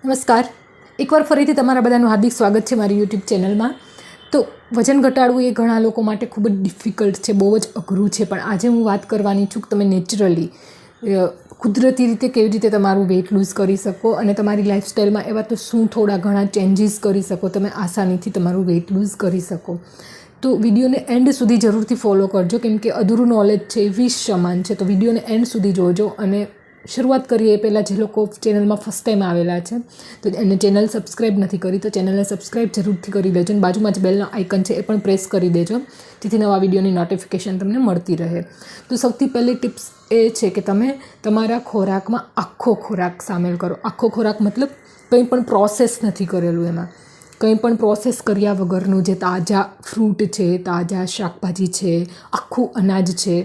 નમસ્કાર. એકવાર ફરીથી તમારા બધાનું હાર્દિક સ્વાગત છે મારી યુટ્યુબ ચેનલમાં. તો વજન ઘટાડવું એ ઘણા લોકો માટે ખૂબ જ ડિફિકલ્ટ છે, બહુ જ અઘરું છે. પણ આજે હું વાત કરવાની છું કે તમે નેચરલી કુદરતી રીતે કેવી રીતે તમારું વેઇટ લૂઝ કરી શકો અને તમારી લાઈફસ્ટાઈલમાં એવા તો શું થોડા ઘણા ચેન્જીસ કરી શકો, તમે આસાનીથી તમારું વેઇટ લૂઝ કરી શકો. તો વિડીયોને એન્ડ સુધી જરૂરથી ફોલો કરજો, કેમ કે અધૂરું નોલેજ છે એ 20 સમાન છે. તો વિડીયોને એન્ડ સુધી જોજો. અને શરૂઆત કરીએ એ પહેલાં જે લોકો ચેનલમાં ફર્સ્ટ ટાઈમ આવેલા છે તો એને ચેનલ સબસ્ક્રાઈબ નથી કરી તો ચેનલને સબસ્ક્રાઈબ જરૂરથી કરી દેજો અને બાજુમાં જ બેલનો આઇકન છે એ પણ પ્રેસ કરી દેજો, જેથી નવા વિડીયોની નોટિફિકેશન તમને મળતી રહે. તો સૌથી પહેલી ટિપ્સ એ છે કે તમે તમારા ખોરાકમાં આખો ખોરાક સામેલ કરો. આખો ખોરાક મતલબ કંઈ પણ પ્રોસેસ નથી કરેલું, એમાં કંઈ પણ પ્રોસેસ કર્યા વગરનું જે તાજા ફ્રૂટ છે, તાજા શાકભાજી છે, આખું અનાજ છે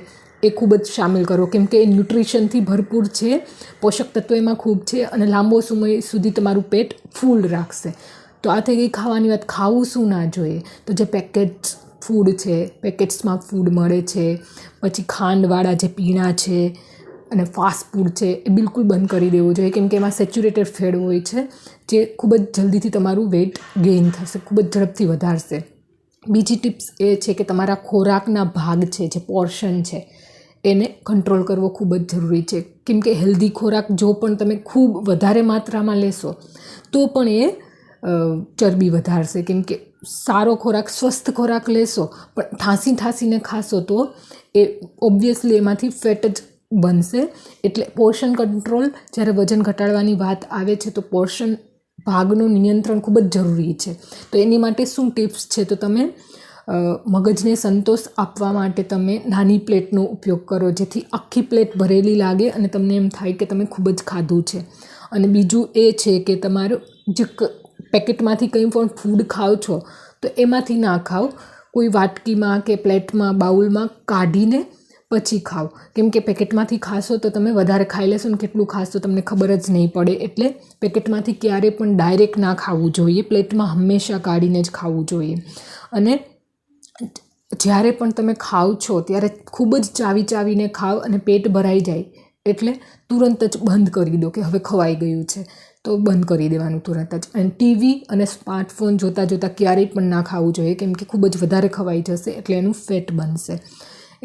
એ ખૂબ જ સામેલ કરો, કેમ કે એ ન્યુટ્રિશનથી ભરપૂર છે, પોષક તત્વો એમાં ખૂબ છે અને લાંબો સમય સુધી તમારું પેટ ફૂલ રાખશે. તો આ થઈ ગઈ ખાવાની વાત. ખાવું શું ના જોઈએ, તો જે પેકેટ્સ ફૂડ છે, પેકેટ્સમાં ફૂડ મળે છે, પછી ખાંડવાળા જે પીણા છે અને ફાસ્ટ ફૂડ છે એ બિલકુલ બંધ કરી દેવું જોઈએ, કેમ કે એમાં સેચ્યુરેટેડ ફેટ હોય છે જે ખૂબ જ જલ્દીથી તમારું વેઇટ ગેઇન થશે, ખૂબ જ ઝડપથી વધારશે. બીજી ટિપ્સ એ છે કે તમારા ખોરાકના ભાગ છે, જે પોર્શન છે એને કંટ્રોલ કરવો ખૂબ જ જરૂરી છે, કેમ કે હેલ્ધી ખોરાક જો પણ તમે ખૂબ વધારે માત્રામાં લેશો તો પણ એ ચરબી વધારશે, કેમ કે સારો ખોરાક, સ્વસ્થ ખોરાક લેશો પણ ઠાંસીને ખાશો તો એ ઓબ્વિયસલી એમાંથી ફેટ જ બનશે. એટલે પોર્શન કંટ્રોલ, જ્યારે વજન ઘટાડવાની વાત આવે છે તો પોર્શન ભાગનું નિયંત્રણ ખૂબ જ જરૂરી છે. તો એની માટે શું ટિપ્સ છે, તો તમે મગજને સંતોષ આપવા માટે તમે નાની પ્લેટનો ઉપયોગ કરો, જેથી આખી પ્લેટ ભરેલી લાગે અને તમને એમ થાય કે તમે ખૂબ જ ખાધું છે. અને બીજું એ છે કે તમારું જે પેકેટમાંથી કંઈ પણ ફૂડ ખાઓ છો તો એમાંથી ના ખાઓ, કોઈ વાટકીમાં કે પ્લેટમાં, બાઉલમાં કાઢીને પછી ખાઓ, કેમ કે પેકેટમાંથી ખાશો તો તમે વધારે ખાઈ લેશો અને કેટલું ખાશો તમને ખબર જ નહીં પડે. એટલે પેકેટમાંથી ક્યારે પણ ડાયરેક્ટ ના ખાવું જોઈએ, પ્લેટમાં હંમેશા કાઢીને જ ખાવું જોઈએ. અને જ્યારે પણ તમે ખાઓ છો ત્યારે ખૂબ જ ચાવીને ખાઓ અને પેટ ભરાઈ જાય એટલે તુરંત જ બંધ કરી દો કે હવે ખવાઈ ગયું છે, તો બંધ કરી દેવાનું તુરંત જ. અને ટીવી અને સ્માર્ટફોન જોતાં ક્યારેય પણ ના ખાવું જોઈએ, કેમ કે ખૂબ જ વધારે ખવાઈ જશે એટલે એનું ફેટ બનશે.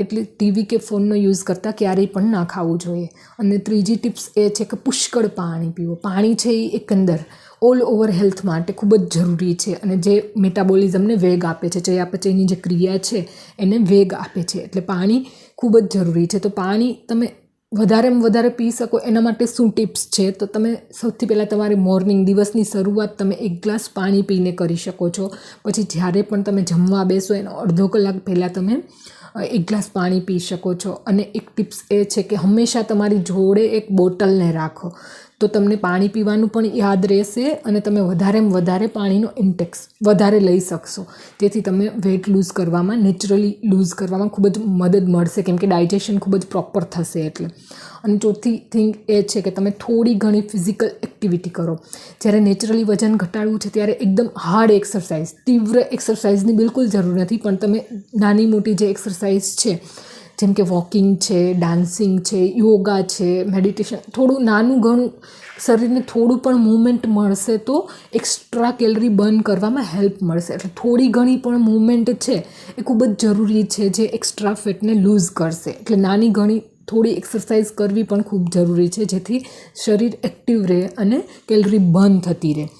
એટલે ટીવી કે ફોનનો યુઝ કરતાં ક્યારેય પણ ના ખાવું જોઈએ. અને ત્રીજી ટિપ્સ એ છે કે પુષ્કળ પાણી પીવો. પાણી છે એ એકંદર ઓલ ઓવર હેલ્થ માટે ખૂબ જ જરૂરી છે અને જે મેટાબોલિઝમને વેગ આપે છે, ચયાપચયની જે ક્રિયા છે એને વેગ આપે છે, એટલે પાણી ખૂબ જ જરૂરી છે. તો પાણી તમે વધારેમાં વધારે પી શકો એના માટે શું ટિપ્સ છે, તો તમે સૌથી પહેલાં તમારી મોર્નિંગ, દિવસની શરૂઆત તમે 1 ગ્લાસ પાણી પીને કરી શકો છો. પછી જ્યારે પણ તમે જમવા બેસો એનો અડધો કલાક પહેલાં તમે 1 ગ્લાસ પાણી પી શકો છો. અને એક ટિપ્સ એ છે કે હંમેશા તમારી જોડે એક બોટલને રાખો, તો તમને પાણી પીવાનું પણ યાદ રહેશે અને તમે વધારેમાં વધારે પાણીનો ઇન્ટેક્સ વધારે લઈ શકશો, જેથી તમે વેઇટ લૂઝ કરવામાં, નેચરલી લૂઝ કરવામાં ખૂબ જ મદદ મળશે, કેમ કે ડાયજેશન ખૂબ જ પ્રોપર થશે એટલે. અને ચોથી થિંગ એ છે કે તમે થોડી ઘણી ફિઝિકલ એક્ટિવિટી કરો. જ્યારે નેચરલી વજન ઘટાડવું છે ત્યારે એકદમ હાર્ડ એક્સરસાઇઝ, તીવ્ર એક્સરસાઇઝની બિલકુલ જરૂર નથી, પણ તમે નાની મોટી જે એક્સરસાઇઝ છે જેમ કે વોકિંગ છે, ડાન્સિંગ છે, યોગા છે, મેડિટેશન, થોડું નાનું ઘણું શરીરને થોડું પણ મૂવમેન્ટ મળશે તો એક્સ્ટ્રા કેલરી બર્ન કરવામાં હેલ્પ મળશે. એટલે થોડી ઘણી પણ મૂવમેન્ટ છે એ ખૂબ જ જરૂરી છે, જે એક્સ્ટ્રા ફેટને લૂઝ કરશે. એટલે નાની ઘણી થોડી એક્સરસાઇઝ કરવી પણ ખૂબ જરૂરી છે, જેથી શરીર એક્ટિવ રહે અને કેલરી બર્ન થતી રહે.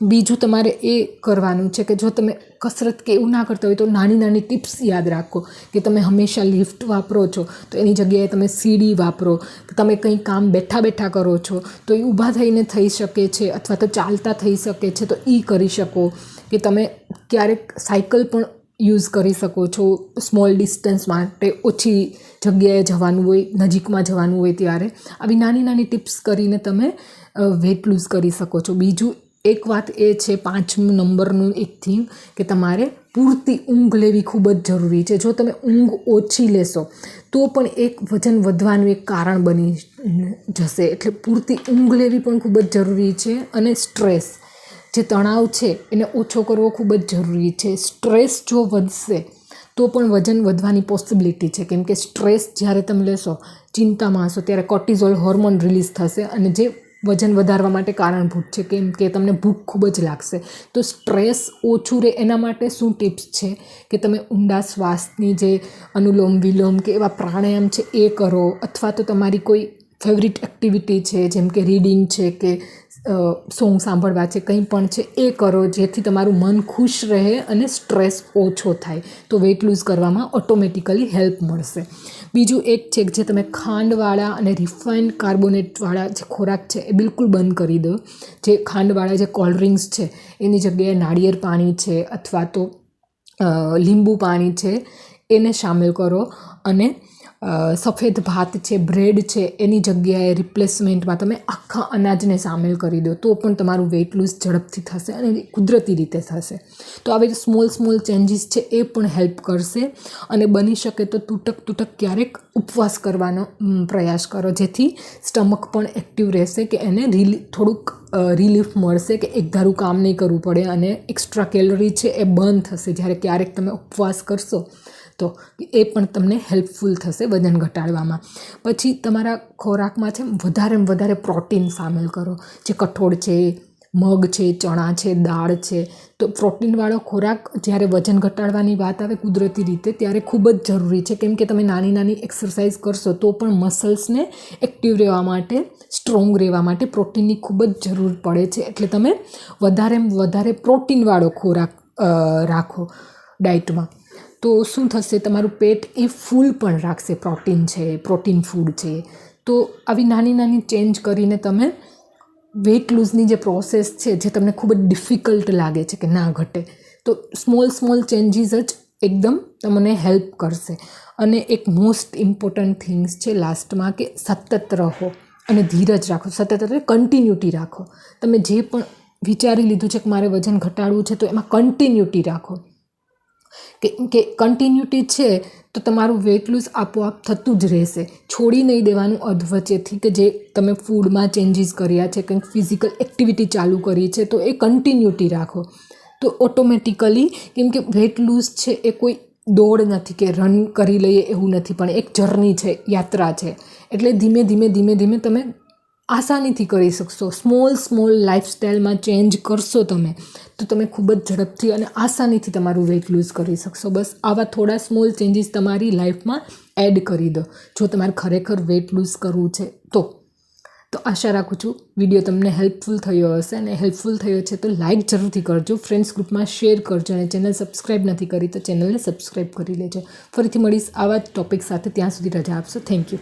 બીજું તમારે એ કરવાનું છે કે જો તમે કસરત કે એવું ના કરતા હોય તો નાની ટિપ્સ યાદ રાખો કે તમે હંમેશા લિફ્ટ વાપરો છો તો એની જગ્યાએ તમે સીડી વાપરો. તમે કંઈ કામ બેઠા કરો છો તો એ ઊભા થઈને થઈ શકે છે, અથવા તો ચાલતા થઈ શકે છે તો એ કરી શકો. કે તમે ક્યારેક સાયકલ પણ યુઝ કરી શકો છો સ્મોલ ડિસ્ટન્સ માટે, ઓછી જગ્યાએ જવાનું હોય, નજીકમાં જવાનું હોય ત્યારે. આવી નાની ટિપ્સ કરીને તમે વેઇટ લૂઝ કરી શકો છો. બીજું એક વાત એ છે, 5 નંબરનું એક થિંગ, કે તમારે પૂરતી ઊંઘ લેવી ખૂબ જ જરૂરી છે. જો તમે ઊંઘ ઓછી લેશો તો પણ એક વજન વધવાનું એક કારણ બની જશે. એટલે પૂરતી ઊંઘ લેવી પણ ખૂબ જ જરૂરી છે. અને સ્ટ્રેસ, જે તણાવ છે એને ઓછો કરવો ખૂબ જ જરૂરી છે. સ્ટ્રેસ જો વધશે તો પણ વજન વધવાની પોસિબિલિટી છે, કેમ કે સ્ટ્રેસ જ્યારે તમે લેશો, ચિંતામાં હશો ત્યારે કોર્ટિઝોલ હોર્મોન રિલીઝ થશે અને જે વજન વધારવા માટે કારણભૂત છે, કેમ કે તમને ભૂખ ખૂબ જ લાગશે. તો સ્ટ્રેસ ઓછું રહે એના માટે શું ટિપ્સ છે કે તમે ઊંડા શ્વાસની જે અનુલોમ વિલોમ કે એવા પ્રાણાયામ છે એ કરો, અથવા તો તમારી કોઈ ફેવરિટ એક્ટિવિટી છે જેમ કે રીડિંગ છે કે સોંગ સાંભળવા છે, કંઈ પણ છે એ કરો, જેથી તમારું મન ખુશ રહે અને સ્ટ્રેસ ઓછો થાય. તો વેઇટ લૂઝ કરવામાં ઓટોમેટિકલી હેલ્પ મળશે. બીજું એક છે કે જે તમે ખાંડવાળા અને રિફાઇન્ડ કાર્બોનેટવાળા જે ખોરાક છે એ બિલકુલ બંધ કરી દો. જે ખાંડવાળા જે કોલ્ડ ડ્રિંક્સ છે એની જગ્યાએ નાળિયેર પાણી છે અથવા તો લીંબુ પાણી છે એને સામેલ કરો. અને સફેદ ભાત છે, બ્રેડ છે એની જગ્યાએ રિપ્લેસમેન્ટમાં તમે આખા અનાજને સામેલ કરી દો, તો પણ તમારું વેઇટ લૂઝ ઝડપથી થશે અને કુદરતી રીતે થશે. તો આવી સ્મોલ ચેન્જીસ છે એ પણ હેલ્પ કરશે. અને બની શકે તો તૂટક ક્યારેક ઉપવાસ કરવાનો પ્રયાસ કરો, જેથી સ્ટમક પણ એક્ટિવ રહેશે, કે એને થોડુંક રિલીફ મળશે, કે એકધારું કામ નહીં કરવું પડે અને એક્સ્ટ્રા કેલરી છે એ બર્ન થશે જ્યારે ક્યારેક તમે ઉપવાસ કરશો. તો એ પણ તમને હેલ્પફુલ થશે વજન ઘટાડવામાં. પછી તમારા ખોરાકમાં છે વધારે પ્રોટીન સામેલ કરો. જે કઠોળ છે, મગ છે, ચણા છે, દાળ છે. તો પ્રોટીનવાળો ખોરાક જ્યારે વજન ઘટાડવાની વાત આવે કુદરતી રીતે ત્યારે ખૂબ જ જરૂરી છે, કેમ કે તમે નાની એક્સરસાઇઝ કરશો તો પણ મસલ્સને એક્ટિવ રહેવા માટે, સ્ટ્રોંગ રહેવા માટે પ્રોટીનની ખૂબ જ જરૂર પડે છે. એટલે તમે વધારે પ્રોટીનવાળો ખોરાક રાખો ડાયટમાં. તો શું થશે, તમારું પેટ એ ફૂલ પણ રાખશે. પ્રોટીન ફૂડ છે. તો આવી નાની ચેન્જ કરીને તમે વેઇટ લૂઝની જે પ્રોસેસ છે જે તમને ખૂબ જ ડિફિકલ્ટ લાગે છે કે ના ઘટે, તો સ્મોલ ચેન્જીસ જ એકદમ તમને હેલ્પ કરશે. અને એક મોસ્ટ ઇમ્પોર્ટન્ટ થિંગ્સ છે લાસ્ટમાં, કે સતત રહો અને ધીરજ રાખો. સતત એટલે કન્ટિન્યુટી રાખો. તમે જે પણ વિચારી લીધું છે કે મારે વજન ઘટાડવું છે તો એમાં કન્ટિન્યુટી રાખો. કે કન્ટિન્યુટી છે તો તમારું વેઇટ લૂઝ આપોઆપ થતું જ રહેશે. છોડી નહીં દેવાનું અધવચ્ચેથી, કે જે તમે ફૂડમાં ચેન્જીસ કર્યા છે, કંઈક ફિઝિકલ એક્ટિવિટી ચાલુ કરી છે તો એ કન્ટિન્યુટી રાખો. તો ઓટોમેટિકલી, કેમ કે વેઇટ લૂઝ છે એ કોઈ દોડ નથી કે રન કરી લઈએ એવું નથી, પણ એક જર્ની છે, યાત્રા છે. એટલે ધીમે તમે આસાનીથી કરી શકશો. સ્મોલ લાઈફસ્ટાઈલમાં ચેન્જ કરશો તમે તો તમે ખૂબ જ ઝડપથી અને આસાનીથી તમારું વેઇટ લૂઝ કરી શકશો. બસ આવા થોડા સ્મોલ ચેન્જીસ તમારી લાઈફમાં એડ કરી દો, જો તમારે ખરેખર વેઇટ લૂઝ કરવું છે તો. આશા રાખું છું વિડીયો તમને હેલ્પફુલ થયો હશે, અને હેલ્પફુલ થયો છે તો લાઇક જરૂરથી કરજો, ફ્રેન્ડ્સ ગ્રુપમાં શેર કરજો, અને ચેનલ સબસ્ક્રાઈબ નથી કરી તો ચેનલને સબસ્ક્રાઈબ કરી લેજો. ફરીથી મળીશ આવા જ ટૉપિક સાથે. ત્યાં સુધી રજા આપશો. Thank you.